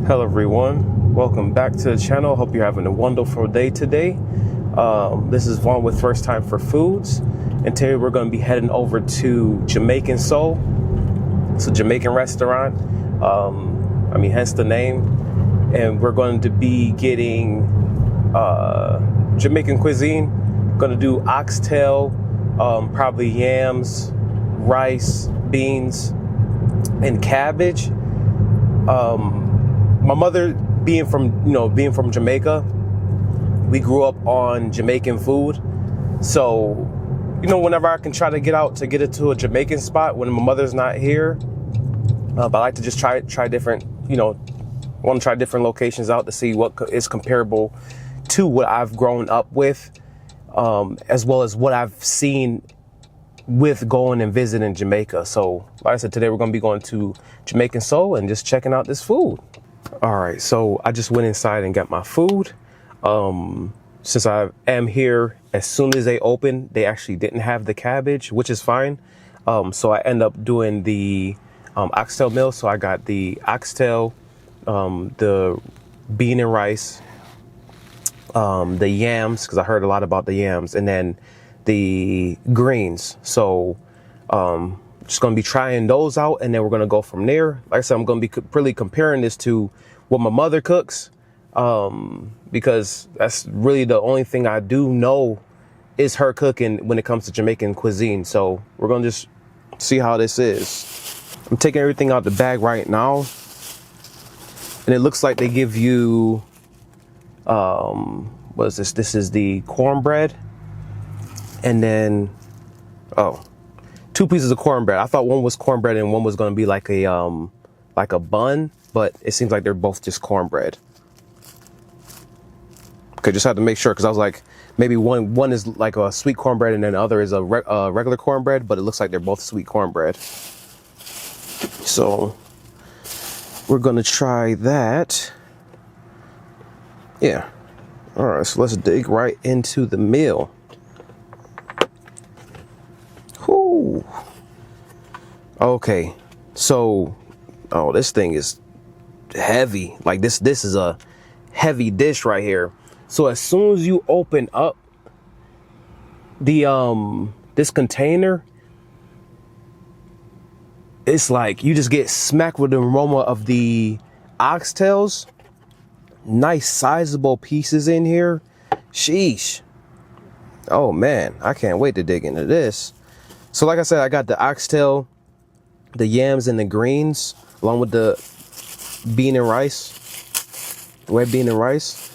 Hello everyone, welcome back to the channel. Hope you're having a wonderful day today. This is Vaughn with First Time for Foods, and today we're going to be heading over to Jamaican Soul. It's a Jamaican restaurant, hence the name, and we're going to be getting Jamaican cuisine. Going to do oxtail, probably yams, rice, beans, and cabbage. My mother being from Jamaica, we grew up on Jamaican food. So, whenever I can try to get out to get it to a Jamaican spot when my mother's not here, but I like to just try different, want to try different locations out to see what is comparable to what I've grown up with, as well as what I've seen with going and visiting Jamaica. So like I said, today we're going to be going to Jamaican Soul and just checking out this food. All right, so I just went inside and got my food. Since I am here, as soon as they opened, they actually didn't have the cabbage, which is fine. So I end up doing the oxtail meal. So I got the oxtail, the bean and rice, the yams, because I heard a lot about the yams, and then the greens. So just going to be trying those out, and then we're going to go from there. Like I said, I'm going to be really comparing this to what my mother cooks, because that's really the only thing I do know is her cooking when it comes to Jamaican cuisine. So we're going to just see how this is. I'm taking everything out the bag right now, and it looks like they give you what is this? This is the cornbread, and then two pieces of cornbread. I thought one was cornbread and one was going to be like a bun, but it seems like they're both just cornbread. Okay, just had to make sure, because I was like, maybe one is like a sweet cornbread and then the other is a regular cornbread, but it looks like they're both sweet cornbread. So we're going to try that. Yeah. All right, so let's dig right into the meal. Whew. Okay, so this thing is heavy. Like this is a heavy dish right here. So as soon as you open up the this container, it's like you just get smacked with the aroma of the oxtails. Nice sizable pieces in here. Sheesh. Oh man, I can't wait to dig into this. So like I said, I got the oxtail, the yams, and the greens, along with the bean and rice, red bean and rice.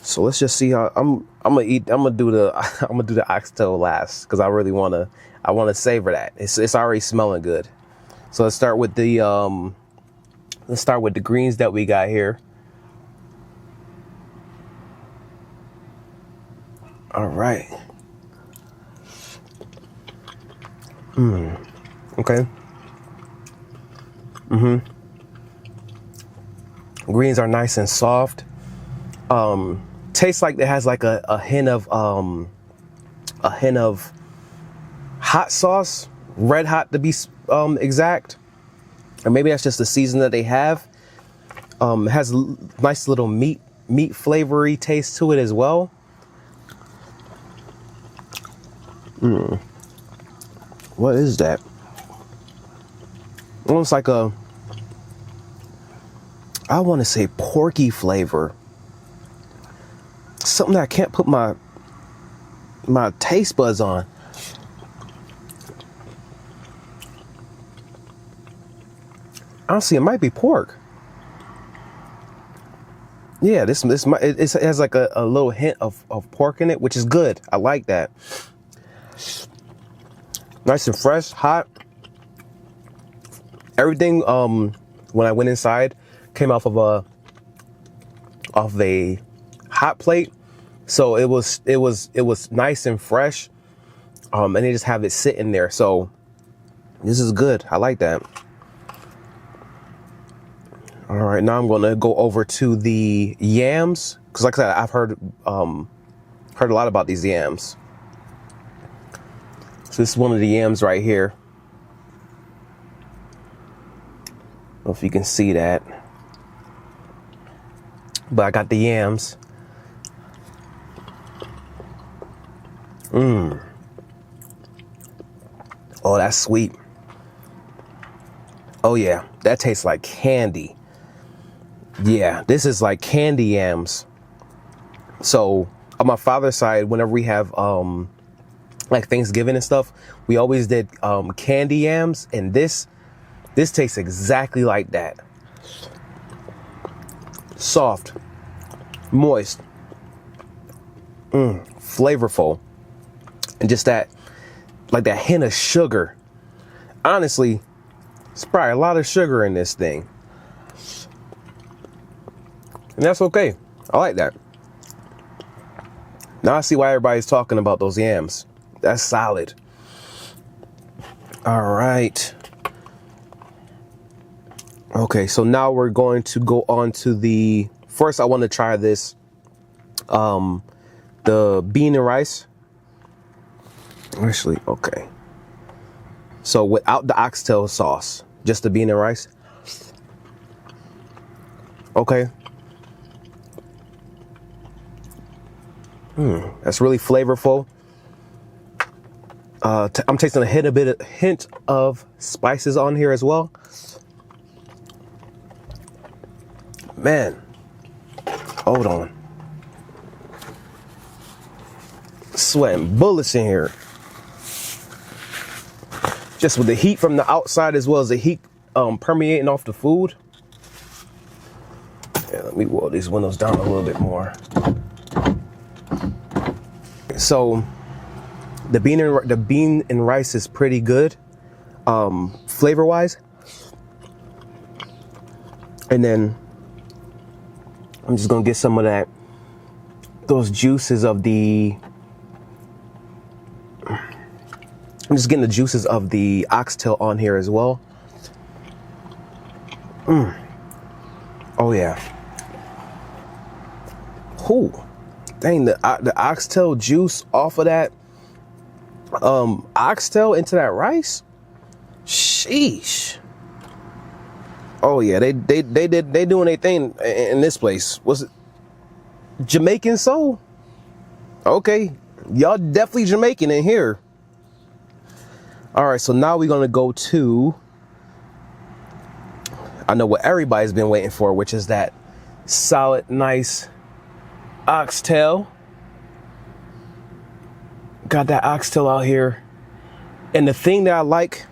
So let's just see how I'm gonna do the oxtail last, because I really wanna savor that. It's already smelling good. So let's start with the greens that we got here. All right. Okay. Greens are nice and soft. Tastes like it has like a hint of hot sauce, red hot to be exact, or maybe that's just the season that they have. It has a nice little meat flavory taste to it as well. What is that? Almost like I want to say porky flavor. Something that I can't put my taste buds on. Honestly, it might be pork. Yeah, it has like a little hint of pork in it, which is good. I like that. Nice and fresh, hot. Everything when I went inside came off of a hot plate, so it was nice and fresh, and they just have it sitting there. So this is good. I like that. All right, now I'm gonna go over to the yams, because like I said, I've heard a lot about these yams. So this is one of the yams right here. I don't know if you can see that. But I got the yams. Oh, that's sweet. Oh yeah, that tastes like candy. Yeah, this is like candy yams. So on my father's side, whenever we have like Thanksgiving and stuff, we always did candy yams, and this tastes exactly like that. Soft, moist, flavorful, and just that, like that hint of sugar. Honestly, it's probably a lot of sugar in this thing, and that's okay. I like that. Now I see why everybody's talking about those yams. That's solid. All right. Okay, so now we're going to go on to the, first I want to try this, the bean and rice. Actually, okay. So without the oxtail sauce, just the bean and rice. Okay. That's really flavorful. I'm tasting a hint of spices on here as well. Man, hold on. Sweating bullets in here. Just with the heat from the outside as well as the heat permeating off the food. Yeah, let me roll these windows down a little bit more. So the bean and rice is pretty good, flavor wise. And then I'm just gonna get some of those juices of the. I'm just getting the juices of the oxtail on here as well. Oh yeah. Ooh, dang, the oxtail juice off of that oxtail into that rice. Sheesh. Oh yeah, they doing their thing in this place. Was it Jamaican soul? Okay, y'all definitely Jamaican in here. All right, so now we're gonna go to, I know what everybody's been waiting for, which is that solid, nice oxtail. Got that oxtail out here. And the thing that I like,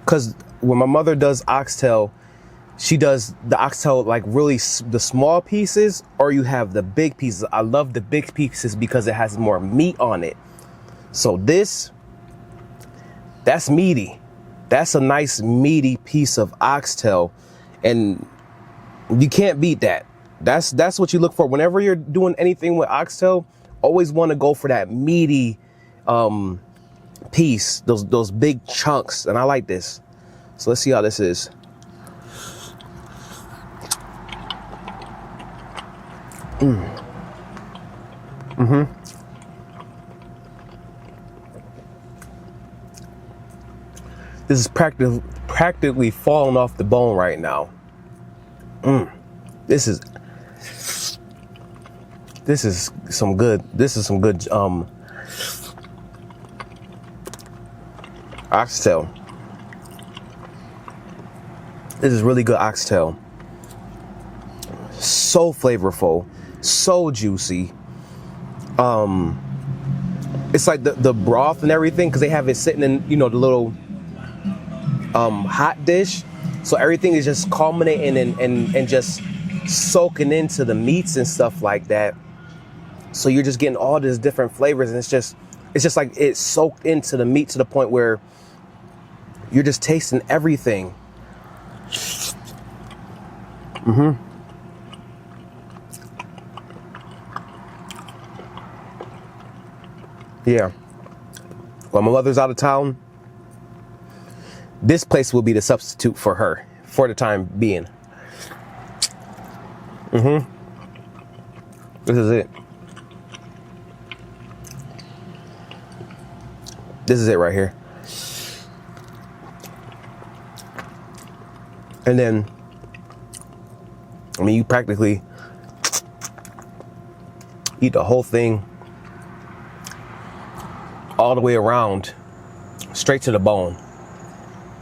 because when my mother does oxtail, she does the oxtail like really the small pieces, or you have the big pieces. I love the big pieces because it has more meat on it. So that's meaty. That's a nice meaty piece of oxtail, and you can't beat that. That's what you look for whenever you're doing anything with oxtail. Always want to go for that meaty piece, those big chunks, and I like this. So let's see how this is. This is practically falling off the bone right now. This is some good. This is some good oxtail. This is really good oxtail. So flavorful, so juicy. It's like the broth and everything, because they have it sitting in, the little hot dish. So everything is just culminating and just soaking into the meats and stuff like that. So you're just getting all these different flavors, and it's just like it's soaked into the meat to the point where you're just tasting everything. Yeah. While my mother's out of town, this place will be the substitute for her for the time being. This is it. This is it right here. And then I mean, you practically eat the whole thing all the way around, straight to the bone,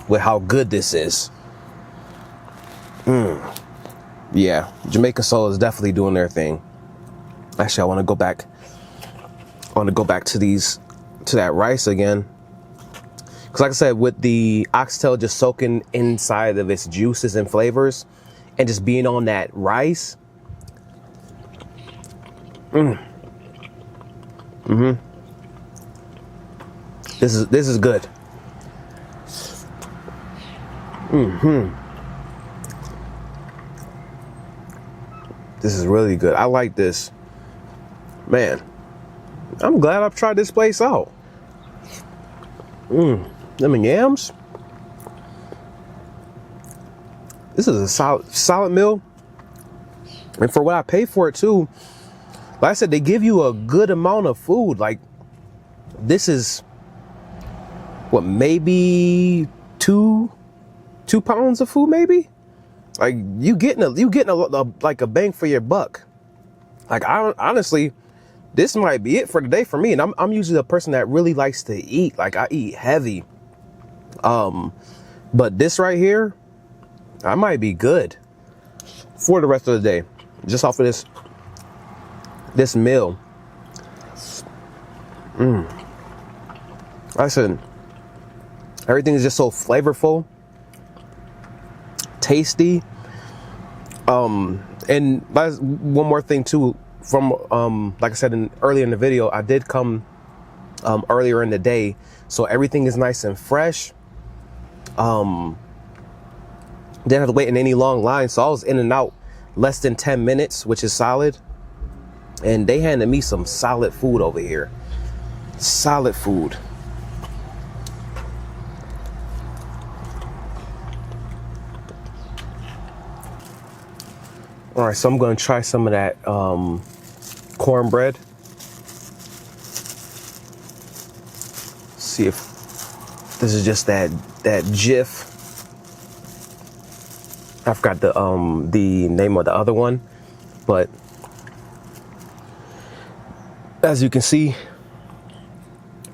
with how good this is. Yeah, Jamaican soul is definitely doing their thing. Actually, I want to go back. To that rice again. Because like I said, with the oxtail just soaking inside of its juices and flavors and just being on that rice. This is good. This is really good. I like this. Man, I'm glad I've tried this place out. Them yams. This is a solid meal. And for what I pay for it too, like I said, they give you a good amount of food. Like, this is what, maybe two pounds of food, maybe? Like, you getting a like a bang for your buck. Like, honestly, this might be it for today for me. And I'm usually a person that really likes to eat. Like, I eat heavy. But this right here, I might be good for the rest of the day, just off of this meal. I said, everything is just so flavorful, tasty. And that's one more thing too. From like I said earlier in the video, I did come earlier in the day, so everything is nice and fresh. Didn't have to wait in any long lines, so I was in and out less than 10 minutes, which is solid. And they handed me some solid food over here. Solid food. All right, so I'm going to try some of that cornbread. See if this is just that Jif. I forgot the name of the other one, but as you can see,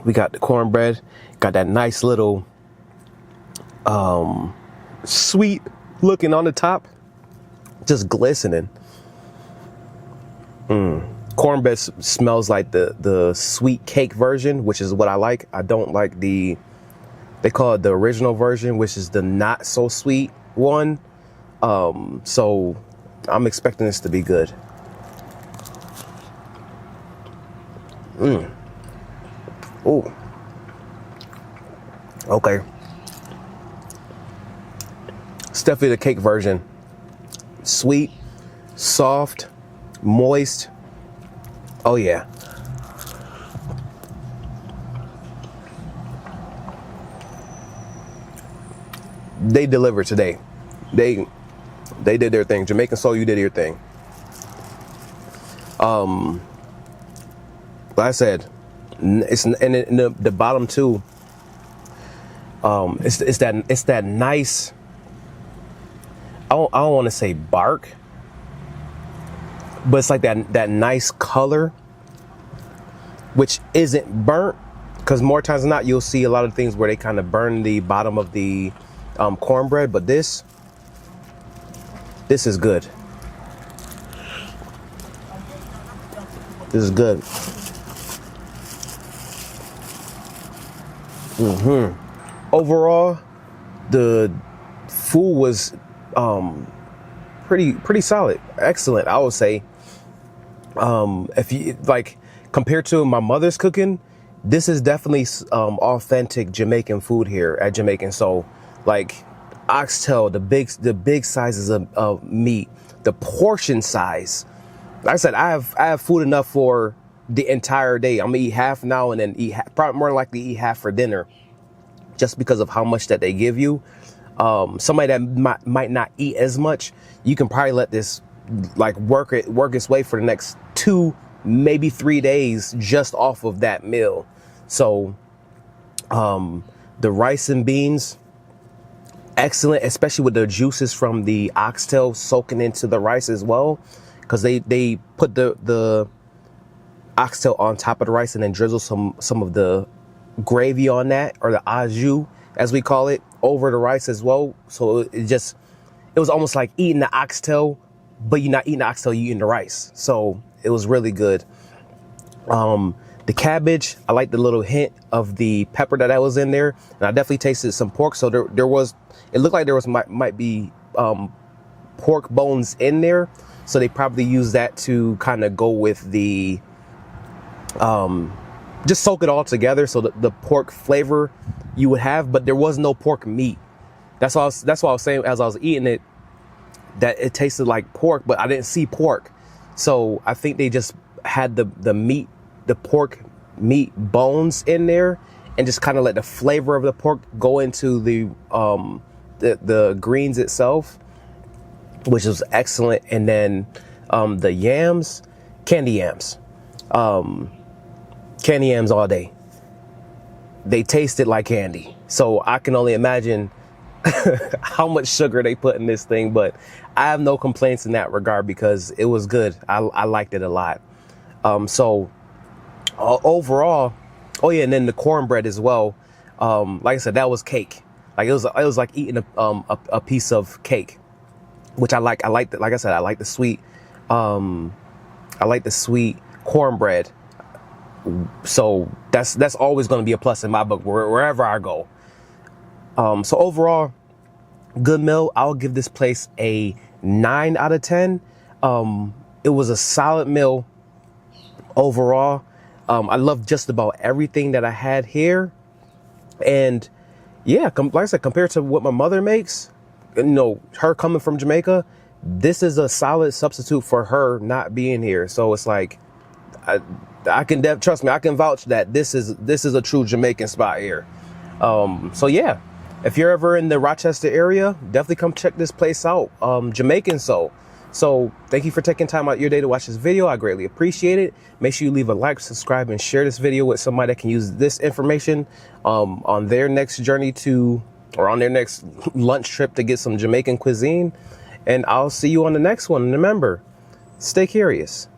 we got the cornbread, got that nice little sweet looking on the top, just glistening. Cornbread smells like the sweet cake version, which is what I like. I don't like they call it the original version, which is the not so sweet one. So I'm expecting this to be good. Ooh. Okay. It's definitely the cake version. Sweet, soft, moist. Oh yeah. They delivered today. They did their thing. Jamaican Soul, you did your thing. Like I said, it's in the bottom too. It's that nice. I don't want to say bark, but it's like that nice color, which isn't burnt. Because more times than not, you'll see a lot of things where they kind of burn the bottom of the cornbread, but this is good. This is good. Overall, the food was pretty solid, excellent, I would say. If you like, compared to my mother's cooking, this is definitely authentic Jamaican food here at Jamaican Soul. Like oxtail, the big sizes of meat, the portion size. Like I said, I have food enough for the entire day. I'm gonna eat half now and then probably more likely eat half for dinner, just because of how much that they give you. Somebody that might not eat as much, you can probably let this like work its way for the next 2, maybe 3 days just off of that meal. So the rice and beans, excellent, especially with the juices from the oxtail soaking into the rice as well, because they put the oxtail on top of the rice and then drizzle some of the gravy on that, or the au jus as we call it, over the rice as well. So it was almost like eating the oxtail, but you're not eating the oxtail, you're eating the rice. So it was really good. The cabbage, I like the little hint of the pepper that was in there, and I definitely tasted some pork. So it looked like there might be pork bones in there. So they probably used that to kind of go with the just soak it all together, so the pork flavor you would have, but there was no pork meat. That's why I was saying as I was eating it, that it tasted like pork, but I didn't see pork. So I think they just had the meat, the pork meat bones in there, and just kind of let the flavor of the pork go into the greens itself, which was excellent. And then the yams, candy yams all day. They tasted like candy. So I can only imagine how much sugar they put in this thing, but I have no complaints in that regard because it was good. I liked it a lot. So overall, oh yeah, and then the cornbread as well. Like I said, that was cake. Like it was like eating a piece of cake, which I like. I like like I said, I like the sweet. I like the sweet cornbread. So that's always going to be a plus in my book wherever I go. So overall, good meal. I'll give this place a 9 out of 10. It was a solid meal overall. I love just about everything that I had here. And yeah, like I said, compared to what my mother makes, her coming from Jamaica, this is a solid substitute for her not being here. So it's like, I can trust me, I can vouch that this is a true Jamaican spot here. So yeah, if you're ever in the Rochester area, definitely come check this place out. Jamaican Soul. So thank you for taking time out your day to watch this video. I greatly appreciate it. Make sure you leave a like, subscribe, and share this video with somebody that can use this information on their next journey or on their next lunch trip to get some Jamaican cuisine. And I'll see you on the next one. And remember, stay curious.